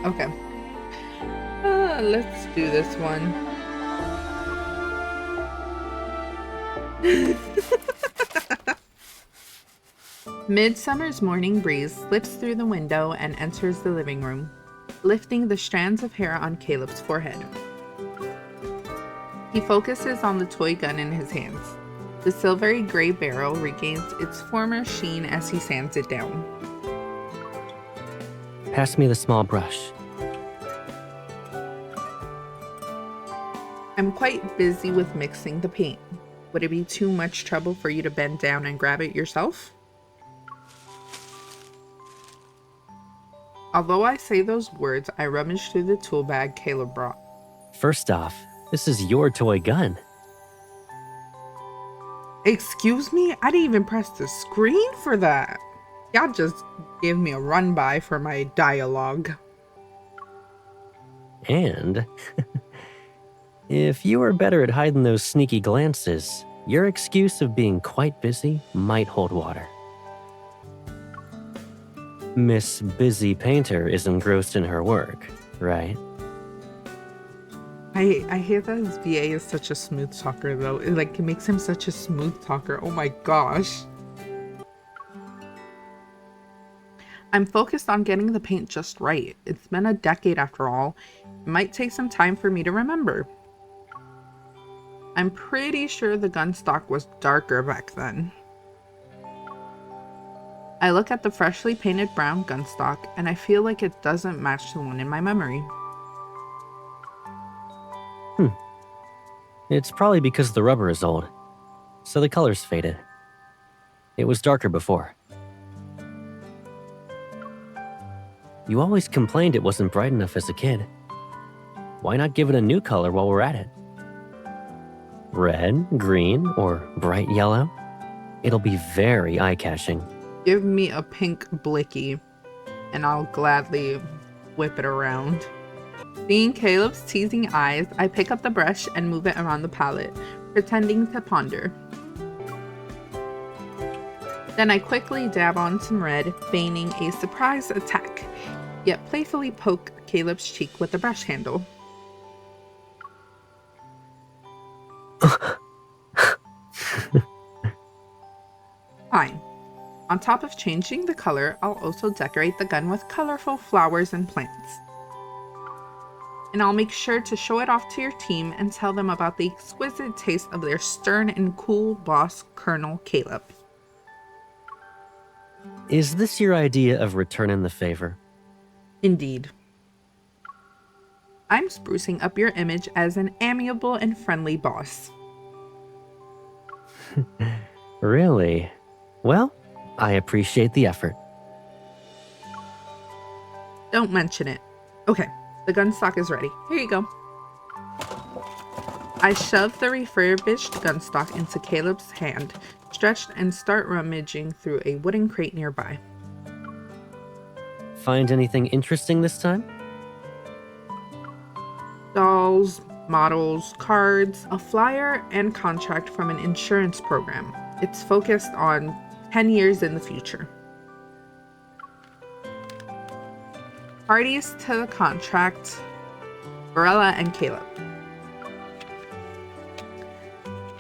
Okay. Let's do this one. Midsummer's morning breeze slips through the window and enters the living room, lifting the strands of hair on Caleb's forehead. He focuses on the toy gun in his hands. The silvery gray barrel regains its former sheen as he sands it down. Pass me the small brush. I'm quite busy with mixing the paint. Would it be too much trouble for you to bend down and grab it yourself? Although I say those words, I rummage through the tool bag Caleb brought. First off, this is your toy gun. Excuse me? I didn't even press the screen for that. Y'all just gave me a run-by for my dialogue. And if you were better at hiding those sneaky glances, your excuse of being quite busy might hold water. Miss Busy Painter is engrossed in her work, right? I hear that his VA is such a smooth talker though. It makes him such a smooth talker. Oh my gosh. I'm focused on getting the paint just right. It's been a decade after all. It might take some time for me to remember. I'm pretty sure the gun stock was darker back then. I look at the freshly painted brown gun stock and I feel like it doesn't match the one in my memory. It's probably because the rubber is old, so the color's faded. It was darker before. You always complained it wasn't bright enough as a kid. Why not give it a new color while we're at it? Red, green, or bright yellow? It'll be very eye-catching. Give me a pink blicky and I'll gladly whip it around. Seeing Caleb's teasing eyes, I pick up the brush and move it around the palette, pretending to ponder. Then I quickly dab on some red, feigning a surprise attack, yet playfully poke Caleb's cheek with the brush handle. Fine. On top of changing the color, I'll also decorate the gun with colorful flowers and plants. And I'll make sure to show it off to your team and tell them about the exquisite taste of their stern and cool boss, Colonel Caleb. Is this your idea of returning the favor? Indeed. I'm sprucing up your image as an amiable and friendly boss. Really? Well, I appreciate the effort. Don't mention it. Okay, the gun stock is ready. Here you go. I shove the refurbished gun stock into Caleb's hand, stretched, and start rummaging through a wooden crate nearby. Find anything interesting this time? Dolls, models, cards, a flyer, and contract from an insurance program. It's focused on 10 years in the future. Parties to the contract, Barella and Caleb.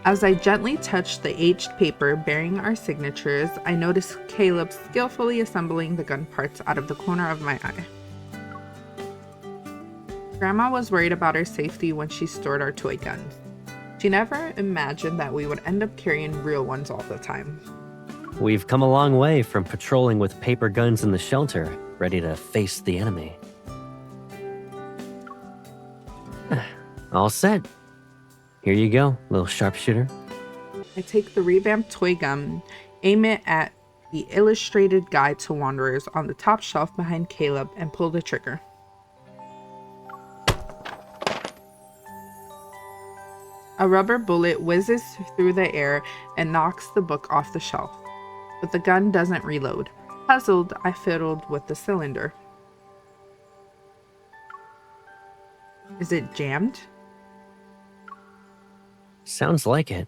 As I gently touch the aged paper bearing our signatures, I notice Caleb skillfully assembling the gun parts out of the corner of my eye. Grandma was worried about our safety when she stored our toy guns. She never imagined that we would end up carrying real ones all the time. We've come a long way from patrolling with paper guns in the shelter, ready to face the enemy. All set. Here you go, little sharpshooter. I take the revamped toy gun, aim it at the illustrated guide to wanderers on the top shelf behind Caleb, and pull the trigger. A rubber bullet whizzes through the air and knocks the book off the shelf, but the gun doesn't reload. Puzzled, I fiddled with the cylinder. Is it jammed? Sounds like it.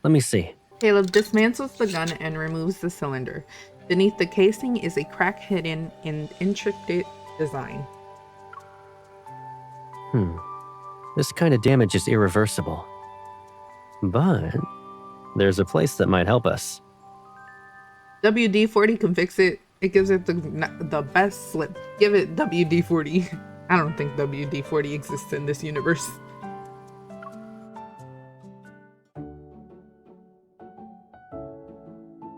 Let me see. Caleb dismantles the gun and removes the cylinder. Beneath the casing is a crack hidden in intricate design. This kind of damage is irreversible. But there's a place that might help us. WD-40 can fix it. It gives it the best slip. Give it WD-40. I don't think WD-40 exists in this universe.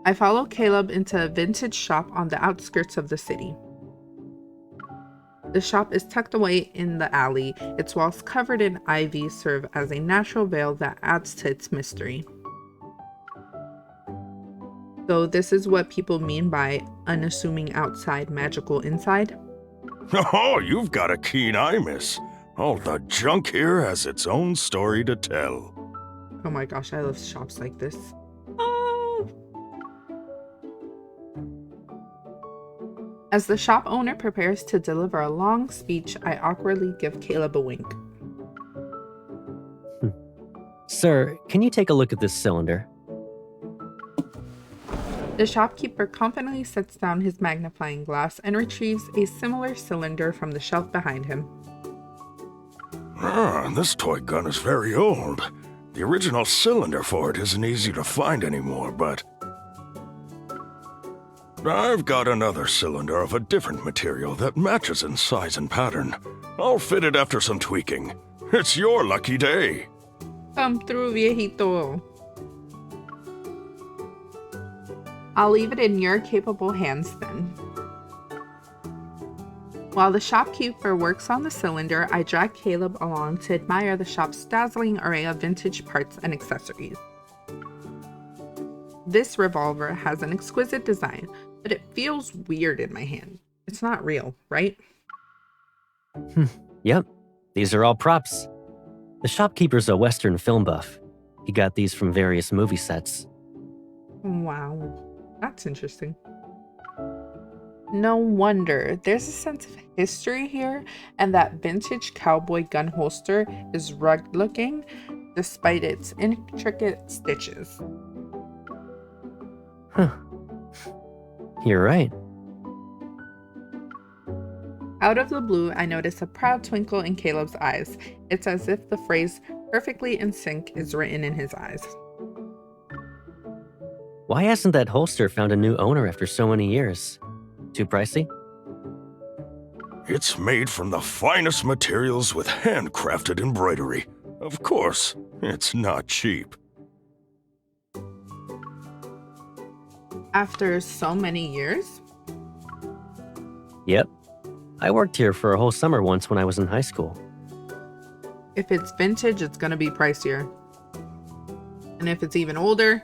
I follow Caleb into a vintage shop on the outskirts of the city. The shop is tucked away in the alley. Its walls covered in ivy serve as a natural veil that adds to its mystery. So this is what people mean by unassuming outside, magical inside? Oh, you've got a keen eye, miss. All the junk here has its own story to tell. Oh my gosh, I love shops like this. As the shop owner prepares to deliver a long speech, I awkwardly give Caleb a wink. Sir, can you take a look at this cylinder? The shopkeeper confidently sets down his magnifying glass and retrieves a similar cylinder from the shelf behind him. This toy gun is very old. The original cylinder for it isn't easy to find anymore, but I've got another cylinder of a different material that matches in size and pattern. I'll fit it after some tweaking. It's your lucky day. Come through, viejito. I'll leave it in your capable hands then. While the shopkeeper works on the cylinder, I drag Caleb along to admire the shop's dazzling array of vintage parts and accessories. This revolver has an exquisite design, but it feels weird in my hand. It's not real, right? Yep, these are all props. The shopkeeper's a Western film buff. He got these from various movie sets. Wow, that's interesting. No wonder there's a sense of history here, and that vintage cowboy gun holster is rugged looking despite its intricate stitches. Huh. You're right. Out of the blue, I notice a proud twinkle in Caleb's eyes. It's as if the phrase "perfectly in sync" is written in his eyes. Why hasn't that holster found a new owner after so many years? Too pricey? It's made from the finest materials with handcrafted embroidery. Of course, it's not cheap. After so many years? Yep. I worked here for a whole summer once when I was in high school. If it's vintage, it's gonna be pricier. And if it's even older,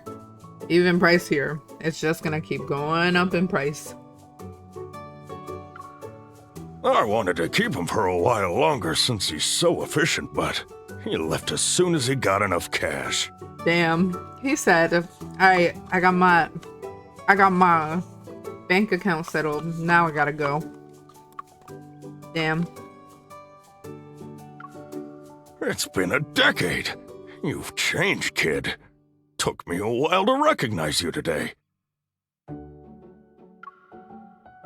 even pricier. It's just gonna keep going up in price. I wanted to keep him for a while longer since he's so efficient, but he left as soon as he got enough cash. Damn. He said, alright, I got my bank account settled. Now I gotta go. Damn. It's been a decade. You've changed, kid. Took me a while to recognize you today.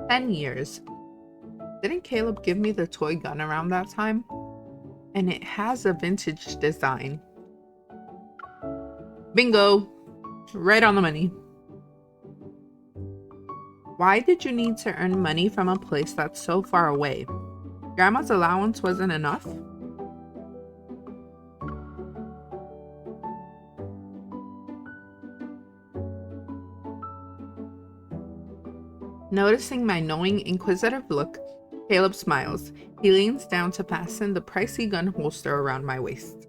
10 years. Didn't Caleb give me the toy gun around that time? And it has a vintage design. Bingo! Right on the money. Why did you need to earn money from a place that's so far away? Grandma's allowance wasn't enough? Noticing my knowing, inquisitive look, Caleb smiles. He leans down to fasten the pricey gun holster around my waist.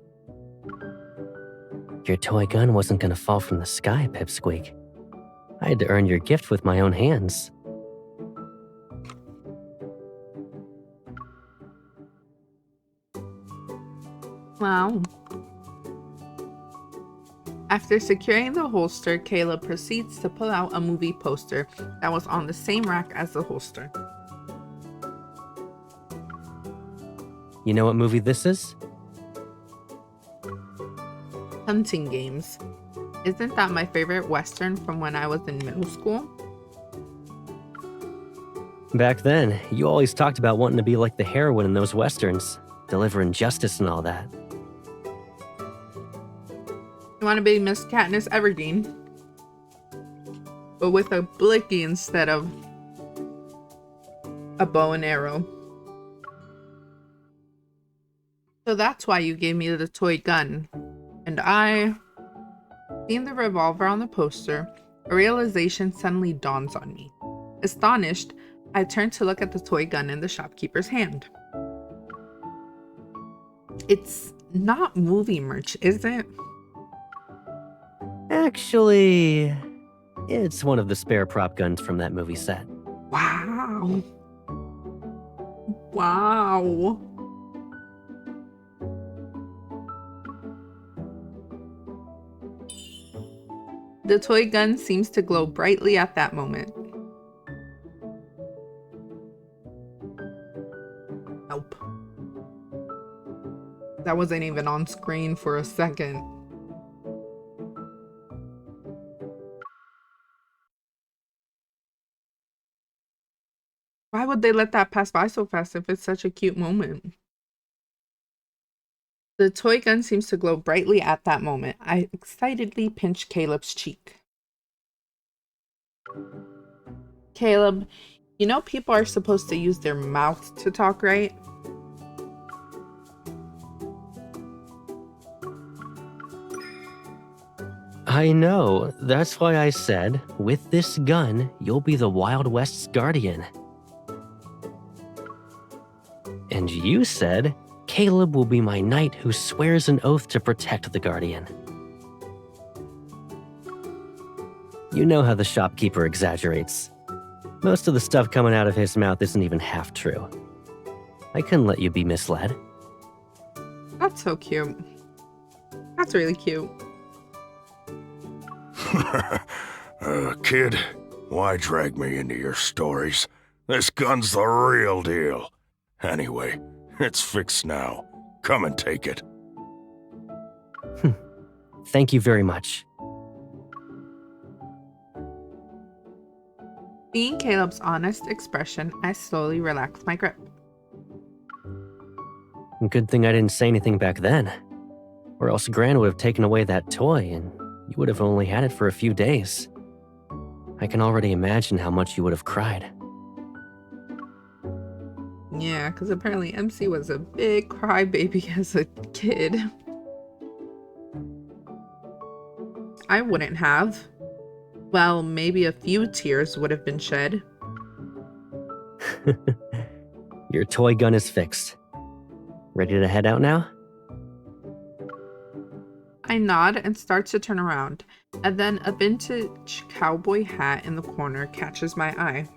Your toy gun wasn't gonna fall from the sky, Pipsqueak. I had to earn your gift with my own hands. Wow. After securing the holster, Caleb proceeds to pull out a movie poster that was on the same rack as the holster. You know what movie this is? Hunting Games. Isn't that my favorite Western from when I was in middle school? Back then, you always talked about wanting to be like the heroine in those westerns. delivering justice and all that. You want to be Miss Katniss Everdeen, but with a blicky instead of a bow and arrow. So that's why you gave me the toy gun. And seeing the revolver on the poster, a realization suddenly dawns on me. Astonished, I turn to look at the toy gun in the shopkeeper's hand. It's not movie merch, is it? Actually, it's one of the spare prop guns from that movie set. Wow. Wow. The toy gun seems to glow brightly at that moment. Nope. That wasn't even on screen for a second. Why would they let that pass by so fast if it's such a cute moment? The toy gun seems to glow brightly at that moment. I excitedly pinch Caleb's cheek. Caleb, you know people are supposed to use their mouth to talk, right? I know. That's why I said, with this gun, you'll be the Wild West's guardian. And you said, Caleb will be my knight who swears an oath to protect the guardian. You know how the shopkeeper exaggerates. Most of the stuff coming out of his mouth isn't even half true. I couldn't let you be misled. That's so cute. That's really cute. Kid, why drag me into your stories? This gun's the real deal. Anyway, it's fixed now. Come and take it. Thank you very much. Seeing Caleb's honest expression, I slowly relaxed my grip. Good thing I didn't say anything back then. Or else Gran would have taken away that toy and you would have only had it for a few days. I can already imagine how much you would have cried. Yeah, because apparently MC was a big crybaby as a kid. I wouldn't have. Well, maybe a few tears would have been shed. Your toy gun is fixed. Ready to head out now? I nod and start to turn around, and then a vintage cowboy hat in the corner catches my eye.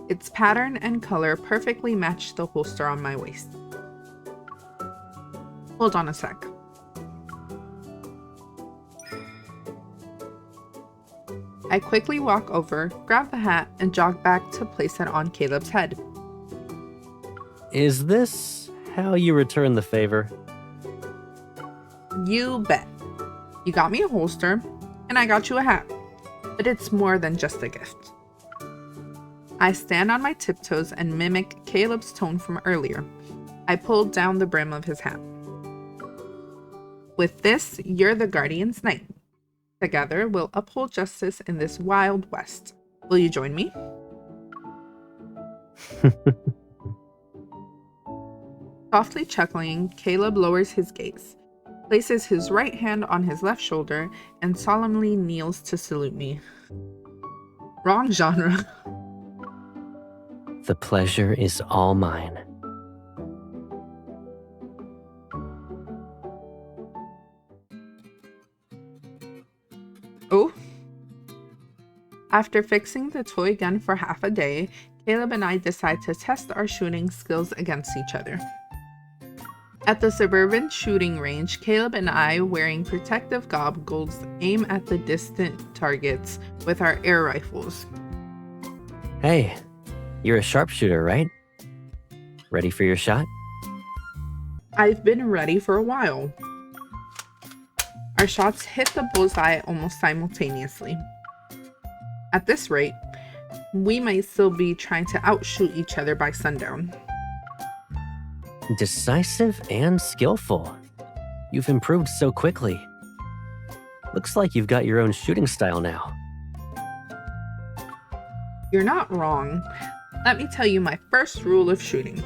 Its pattern and color perfectly match the holster on my waist. Hold on a sec. I quickly walk over, grab the hat, and jog back to place it on Caleb's head. Is this how you return the favor? You bet. You got me a holster, and I got you a hat. But it's more than just a gift. I stand on my tiptoes and mimic Caleb's tone from earlier. I pulled down the brim of his hat. With this, you're the Guardian's Knight. Together, we'll uphold justice in this Wild West. Will you join me? Softly chuckling, Caleb lowers his gaze, places his right hand on his left shoulder, and solemnly kneels to salute me. Wrong genre. The pleasure is all mine. Oh. After fixing the toy gun for half a day, Caleb and I decide to test our shooting skills against each other. At the suburban shooting range, Caleb and I, wearing protective goggles, aim at the distant targets with our air rifles. Hey, you're a sharpshooter, right? Ready for your shot? I've been ready for a while. Our shots hit the bullseye almost simultaneously. At this rate, we might still be trying to outshoot each other by sundown. Decisive and skillful. You've improved so quickly. Looks like you've got your own shooting style now. You're not wrong. Let me tell you my first rule of shooting.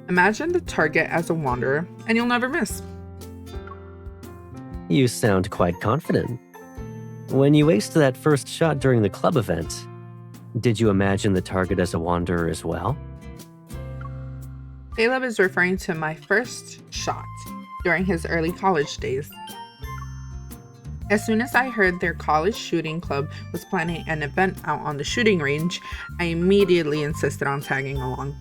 Imagine the target as a wanderer, and you'll never miss. You sound quite confident. When you aced that first shot during the club event, did you imagine the target as a wanderer as well? Caleb is referring to my first shot during his early college days. As soon as I heard their college shooting club was planning an event out on the shooting range, I immediately insisted on tagging along.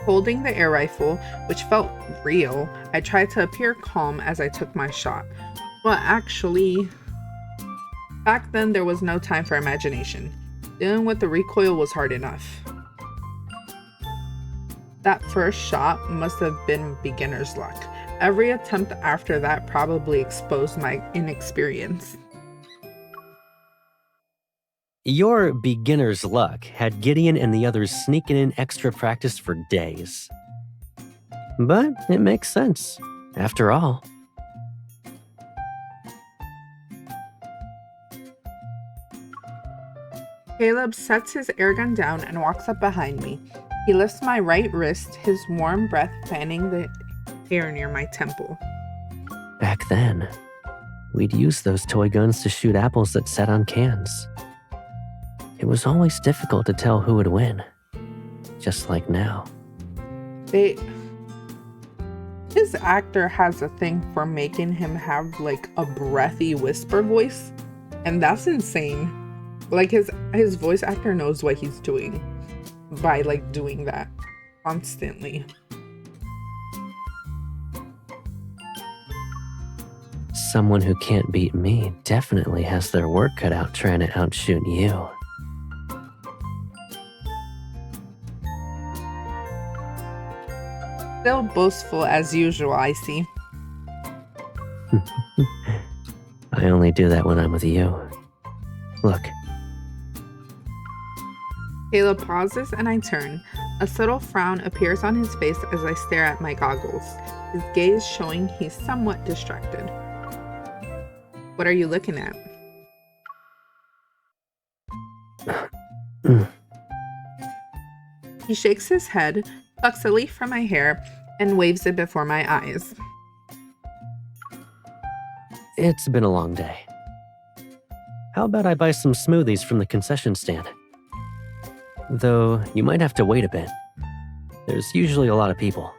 Holding the air rifle, which felt real, I tried to appear calm as I took my shot. Well, actually, back then there was no time for imagination. Dealing with the recoil was hard enough. That first shot must have been beginner's luck. Every attempt after that probably exposed my inexperience. Your beginner's luck had Gideon and the others sneaking in extra practice for days. But it makes sense, after all. Caleb sets his airgun down and walks up behind me. He lifts my right wrist, his warm breath fanning the air near my temple. Back then, we'd use those toy guns to shoot apples that sat on cans. It was always difficult to tell who would win, just like now. His actor has a thing for making him have like a breathy whisper voice, and that's insane. Like his voice actor knows what he's doing by like doing that constantly. Someone who can't beat me definitely has their work cut out trying to outshoot you. Still boastful as usual, I see. I only do that when I'm with you. Look. Caleb pauses and I turn. A subtle frown appears on his face as I stare at my goggles, his gaze showing he's somewhat distracted. What are you looking at? He shakes his head, plucks a leaf from my hair, and waves it before my eyes. It's been a long day. How about I buy some smoothies from the concession stand? Though, you might have to wait a bit. There's usually a lot of people.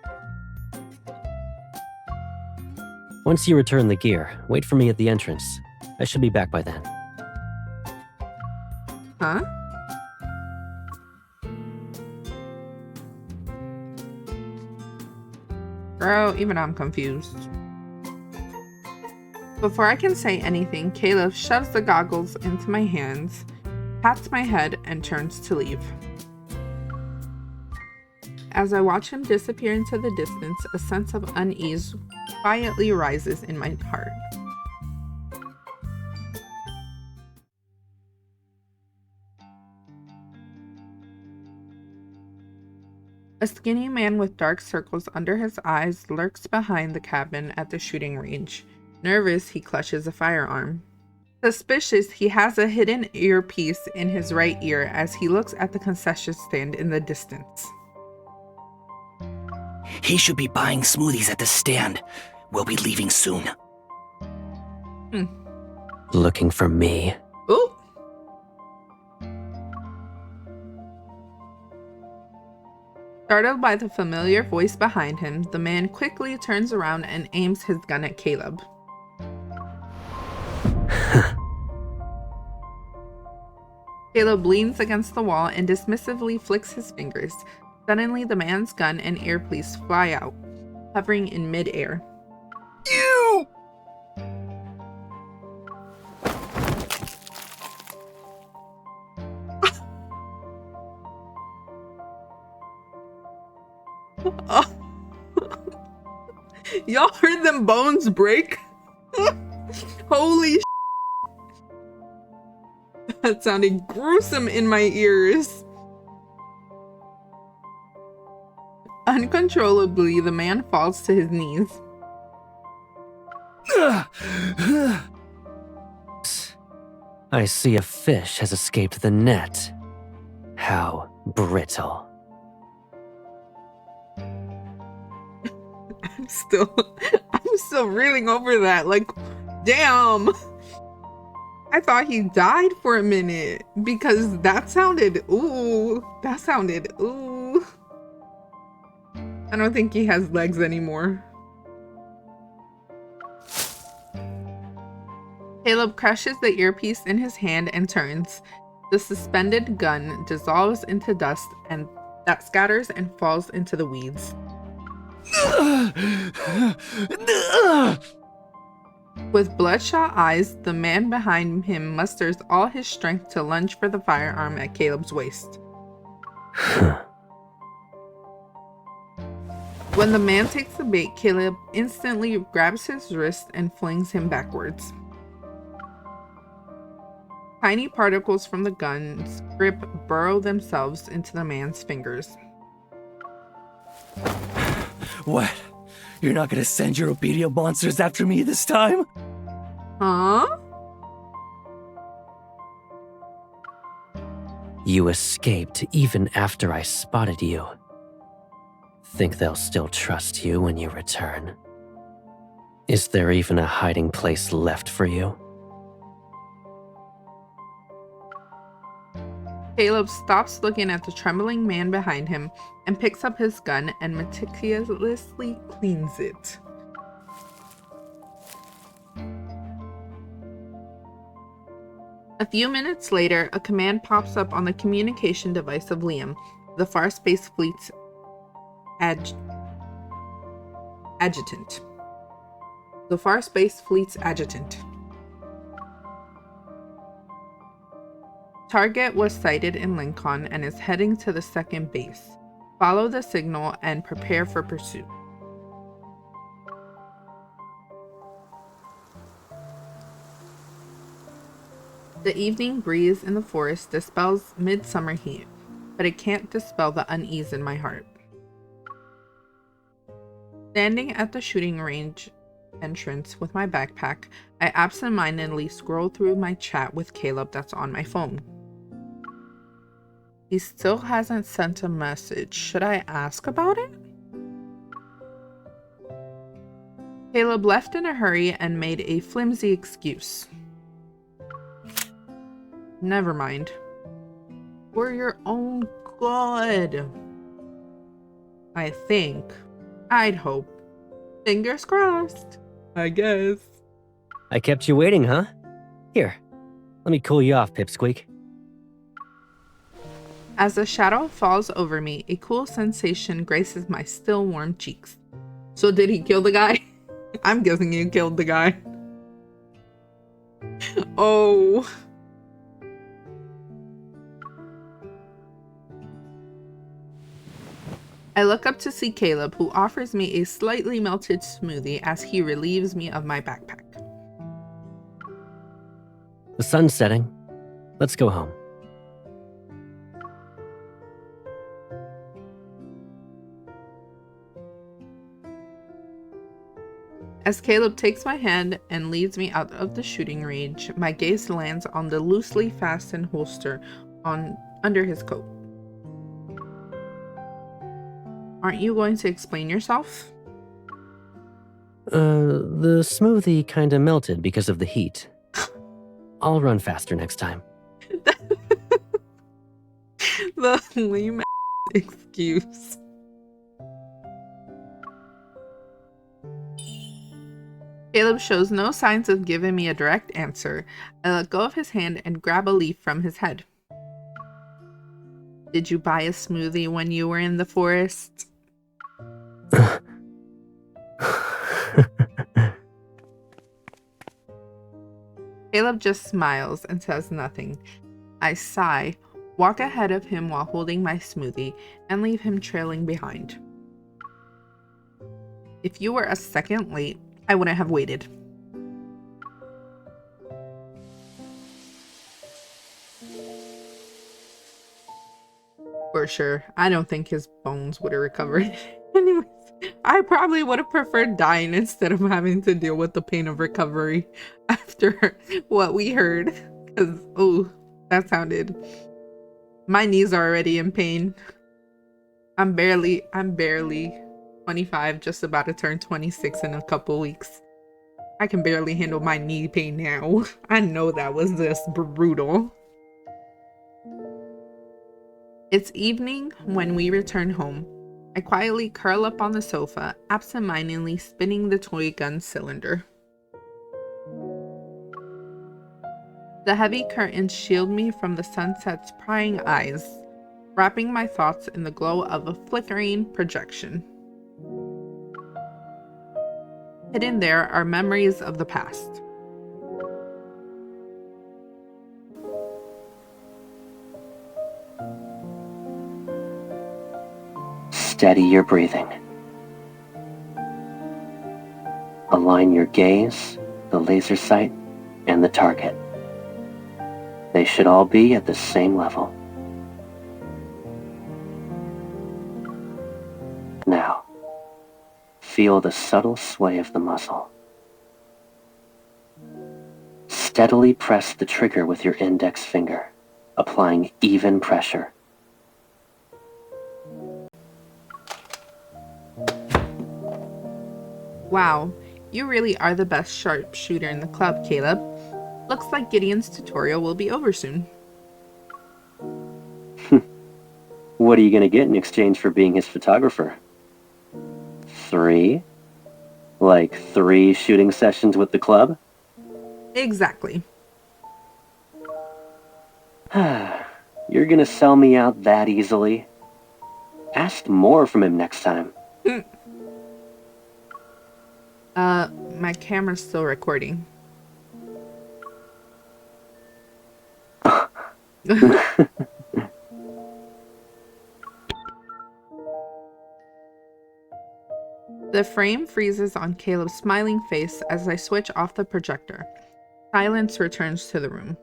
Once you return the gear, wait for me at the entrance. I should be back by then. Huh? Girl, even I'm confused. Before I can say anything, Caleb shoves the goggles into my hands, pats my head, and turns to leave. As I watch him disappear into the distance, a sense of unease quietly rises in my heart. A skinny man with dark circles under his eyes lurks behind the cabin at the shooting range. Nervous, he clutches a firearm. Suspicious, he has a hidden earpiece in his right ear as he looks at the concession stand in the distance. He should be buying smoothies at the stand. We'll be leaving soon. Looking for me? Ooh! Startled by the familiar voice behind him, the man quickly turns around and aims his gun at Caleb. Caleb leans against the wall and dismissively flicks his fingers. Suddenly, the man's gun and earpiece fly out, hovering in mid-air. You! Y'all heard them bones break? Holy sh**. That sounded gruesome in my ears. Uncontrollably, the man falls to his knees. I see a fish has escaped the net. How brittle. I'm still reeling over that. Like, damn. I thought he died for a minute because that sounded ooh. I don't think he has legs anymore. Caleb crushes the earpiece in his hand and turns. The suspended gun dissolves into dust and that scatters and falls into the weeds. With bloodshot eyes, the man behind him musters all his strength to lunge for the firearm at Caleb's waist. When the man takes the bait, Caleb instantly grabs his wrist and flings him backwards. Tiny particles from the gun's grip burrow themselves into the man's fingers. What? You're not gonna send your obedient monsters after me this time? Huh? You escaped even after I spotted you. Think they'll still trust you when you return? Is there even a hiding place left for you? Caleb stops looking at the trembling man behind him and picks up his gun and meticulously cleans it. A few minutes later, a command pops up on the communication device of Liam, the Far Space Fleet's adjutant. The Far Space Fleet's adjutant. Target was sighted in Lincoln and is heading to the second base. Follow the signal and prepare for pursuit. The evening breeze in the forest dispels midsummer heat, but it can't dispel the unease in my heart. Standing at the shooting range entrance with my backpack, I absentmindedly scroll through my chat with Caleb that's on my phone. He still hasn't sent a message. Should I ask about it? Caleb left in a hurry and made a flimsy excuse. Never mind. For your own good. I think. I'd hope. Fingers crossed. I guess. I kept you waiting, huh? Here, let me cool you off, Pipsqueak. As a shadow falls over me, a cool sensation graces my still warm cheeks. So did he kill the guy? I'm guessing he killed the guy. Oh. I look up to see Caleb, who offers me a slightly melted smoothie as he relieves me of my backpack. The sun's setting. Let's go home. As Caleb takes my hand and leads me out of the shooting range, my gaze lands on the loosely fastened holster under his coat. Aren't you going to explain yourself? The smoothie kinda melted because of the heat. I'll run faster next time. The lame excuse. Caleb shows no signs of giving me a direct answer. I let go of his hand and grab a leaf from his head. Did you buy a smoothie when you were in the forest? Caleb just smiles and says nothing. I sigh, walk ahead of him while holding my smoothie, and leave him trailing behind. If you were a second late, I wouldn't have waited. For sure. I don't think his bones would have recovered. Anyways, I probably would have preferred dying instead of having to deal with the pain of recovery after what we heard. Because, oh, that sounded... My knees are already in pain. I'm barely 25, just about to turn 26 in a couple weeks. I can barely handle my knee pain now. I know that was just brutal. It's evening when we return home. I quietly curl up on the sofa, absentmindedly spinning the toy gun cylinder. The heavy curtains shield me from the sunset's prying eyes, wrapping my thoughts in the glow of a flickering projection. Hidden there are memories of the past. Steady your breathing. Align your gaze, the laser sight, and the target. They should all be at the same level. Now, feel the subtle sway of the muzzle. Steadily press the trigger with your index finger, applying even pressure. Wow, you really are the best sharpshooter in the club, Caleb. Looks like Gideon's tutorial will be over soon. What are you going to get in exchange for being his photographer? 3? Like 3 shooting sessions with the club? Exactly. You're going to sell me out that easily? Ask more from him next time. My camera's still recording. The frame freezes on Caleb's smiling face as I switch off the projector. Silence returns to the room.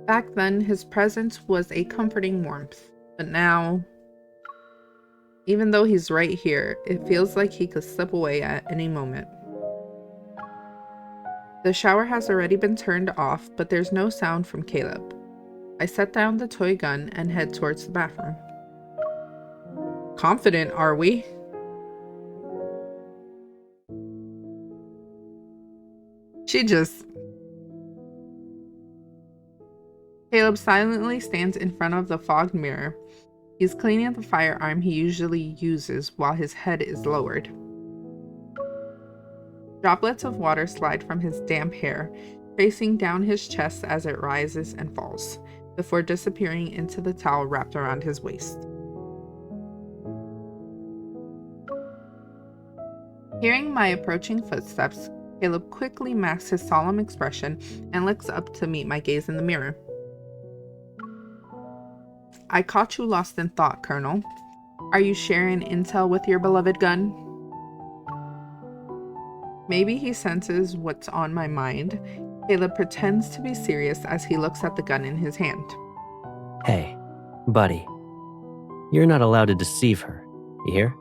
Back then, his presence was a comforting warmth, but now, even though he's right here, it feels like he could slip away at any moment. The shower has already been turned off, but there's no sound from Caleb. I set down the toy gun and head towards the bathroom. Confident, are we? Caleb silently stands in front of the fogged mirror. He's cleaning the firearm he usually uses while his head is lowered. Droplets of water slide from his damp hair, tracing down his chest as it rises and falls, before disappearing into the towel wrapped around his waist. Hearing my approaching footsteps, Caleb quickly masks his solemn expression and looks up to meet my gaze in the mirror. I caught you lost in thought, Colonel. Are you sharing intel with your beloved gun? Maybe he senses what's on my mind. Caleb pretends to be serious as he looks at the gun in his hand. Hey, buddy. You're not allowed to deceive her. You hear?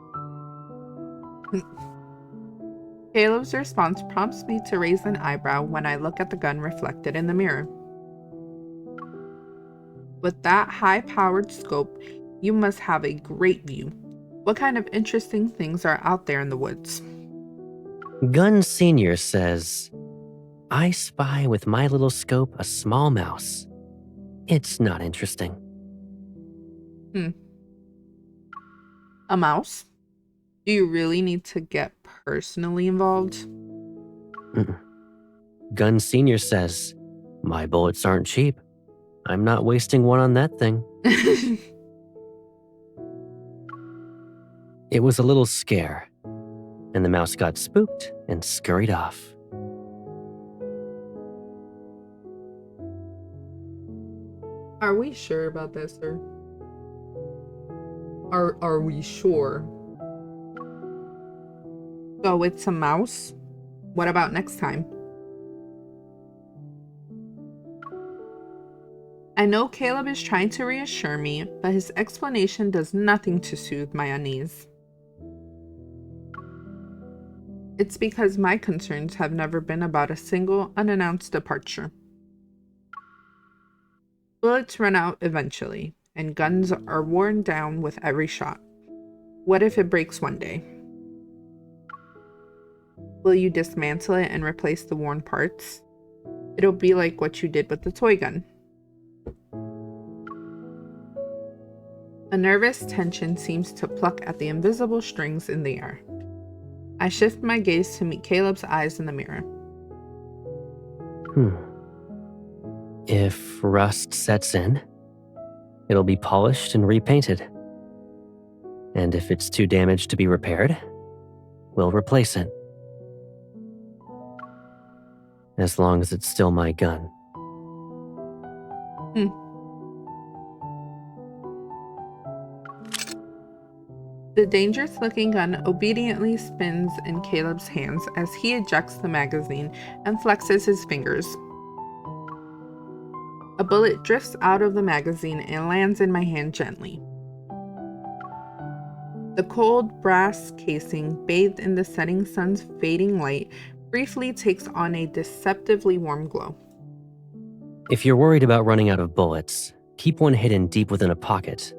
Caleb's response prompts me to raise an eyebrow when I look at the gun reflected in the mirror. With that high-powered scope, you must have a great view. What kind of interesting things are out there in the woods? Gun Senior says, I spy with my little scope a small mouse. It's not interesting. A mouse? Do you really need to get personally involved? Gun Senior says, my bullets aren't cheap. I'm not wasting one on that thing. It was a little scare, and the mouse got spooked and scurried off. Are we sure about this, sir? Are we sure? So it's a mouse? What about next time? I know Caleb is trying to reassure me, but his explanation does nothing to soothe my unease. It's because my concerns have never been about a single unannounced departure. Bullets run out eventually, and guns are worn down with every shot. What if it breaks one day? Will you dismantle it and replace the worn parts? It'll be like what you did with the toy gun. A nervous tension seems to pluck at the invisible strings in the air. I shift my gaze to meet Caleb's eyes in the mirror. If rust sets in, it'll be polished and repainted. And if it's too damaged to be repaired, we'll replace it. As long as it's still my gun. The dangerous-looking gun obediently spins in Caleb's hands as he ejects the magazine and flexes his fingers. A bullet drifts out of the magazine and lands in my hand gently. The cold brass casing, bathed in the setting sun's fading light, briefly takes on a deceptively warm glow. If you're worried about running out of bullets, keep one hidden deep within a pocket,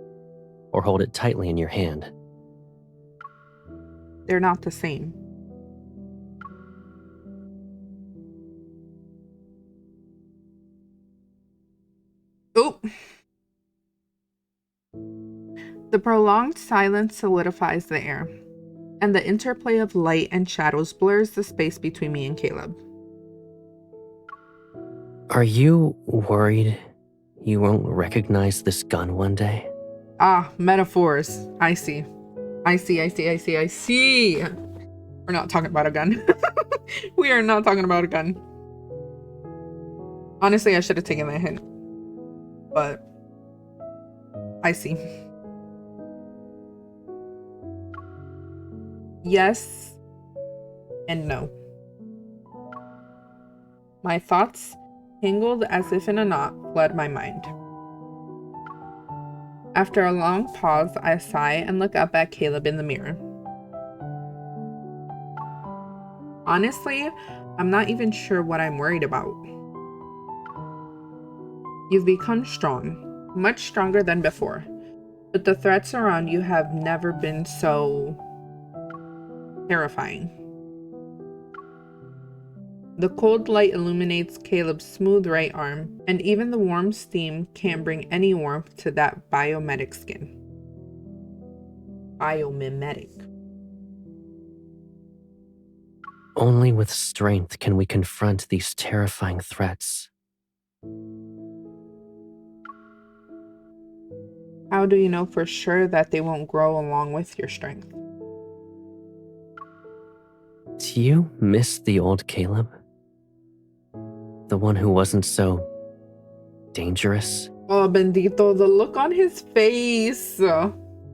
or hold it tightly in your hand. They're not the same. Oh! The prolonged silence solidifies the air, and the interplay of light and shadows blurs the space between me and Caleb. Are you worried you won't recognize this gun one day? Ah, metaphors. I see. I see. We're not talking about a gun. We are not talking about a gun. Honestly, I should have taken that hint. But I see. Yes and no. My thoughts, tangled as if in a knot, flood my mind. After a long pause, I sigh and look up at Caleb in the mirror. Honestly, I'm not even sure what I'm worried about. You've become strong, much stronger than before, but the threats around you have never been so terrifying. The cold light illuminates Caleb's smooth right arm, and even the warm steam can't bring any warmth to that biomimetic skin. Biomimetic. Only with strength can we confront these terrifying threats. How do you know for sure that they won't grow along with your strength? Do you miss the old Caleb? The one who wasn't so dangerous? Oh, bendito, the look on his face. The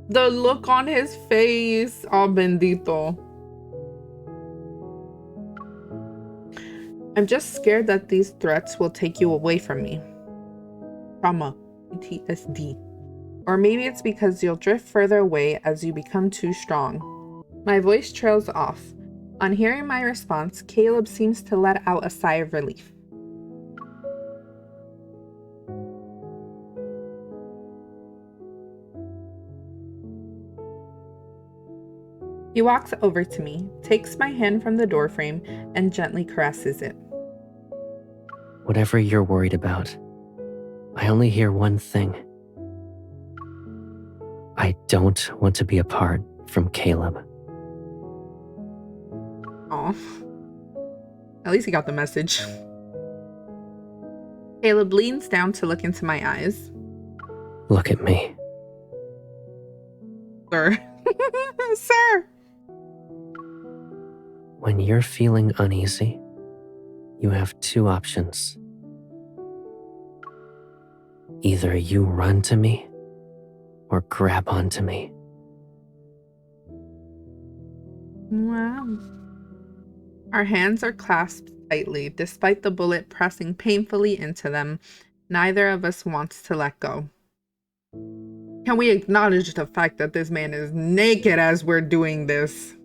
look on his face. Oh, bendito. I'm just scared that these threats will take you away from me. Trauma. PTSD. Or maybe it's because you'll drift further away as you become too strong. My voice trails off. On hearing my response, Caleb seems to let out a sigh of relief. He walks over to me, takes my hand from the doorframe, and gently caresses it. Whatever you're worried about, I only hear one thing. I don't want to be apart from Caleb. Aw. At least he got the message. Caleb leans down to look into my eyes. Look at me. Sir. Sir! When you're feeling uneasy, you have two options. Either you run to me, or grab onto me. Wow. Our hands are clasped tightly, despite the bullet pressing painfully into them. neither of us wants to let go. Can we acknowledge the fact that this man is naked as we're doing this?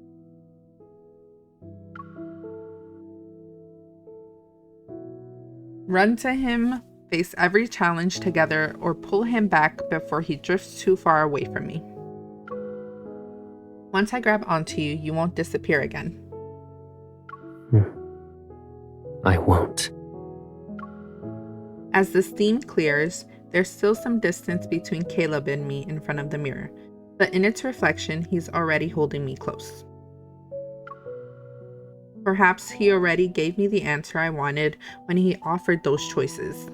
Run to him, face every challenge together, or pull him back before he drifts too far away from me. Once I grab onto you, you won't disappear again. I won't. As the steam clears, there's still some distance between Caleb and me in front of the mirror, but in its reflection, he's already holding me close. Perhaps he already gave me the answer I wanted when he offered those choices.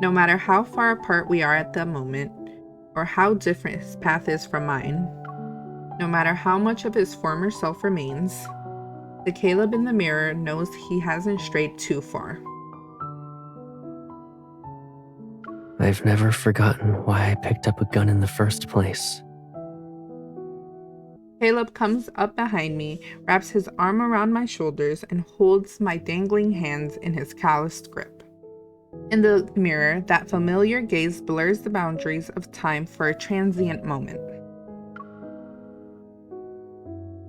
No matter how far apart we are at the moment, or how different his path is from mine, no matter how much of his former self remains, the Caleb in the mirror knows he hasn't strayed too far. I've never forgotten why I picked up a gun in the first place. Caleb comes up behind me, wraps his arm around my shoulders, and holds my dangling hands in his calloused grip. In the mirror, that familiar gaze blurs the boundaries of time for a transient moment.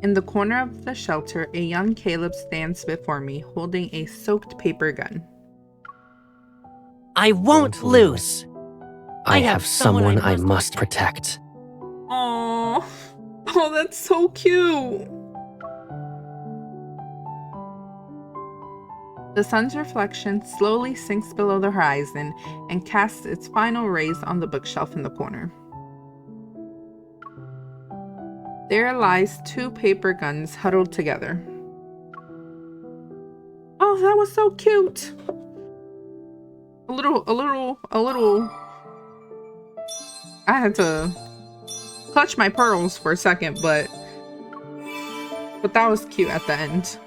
In the corner of the shelter, a young Caleb stands before me, holding a soaked paper gun. I won't lose. I have someone I must protect. Aww. Oh, that's so cute. The sun's reflection slowly sinks below the horizon and casts its final rays on the bookshelf in the corner. There lies 2 paper guns huddled together. Oh, that was so cute. A little. I had to clutch my pearls for a second, but that was cute at the end.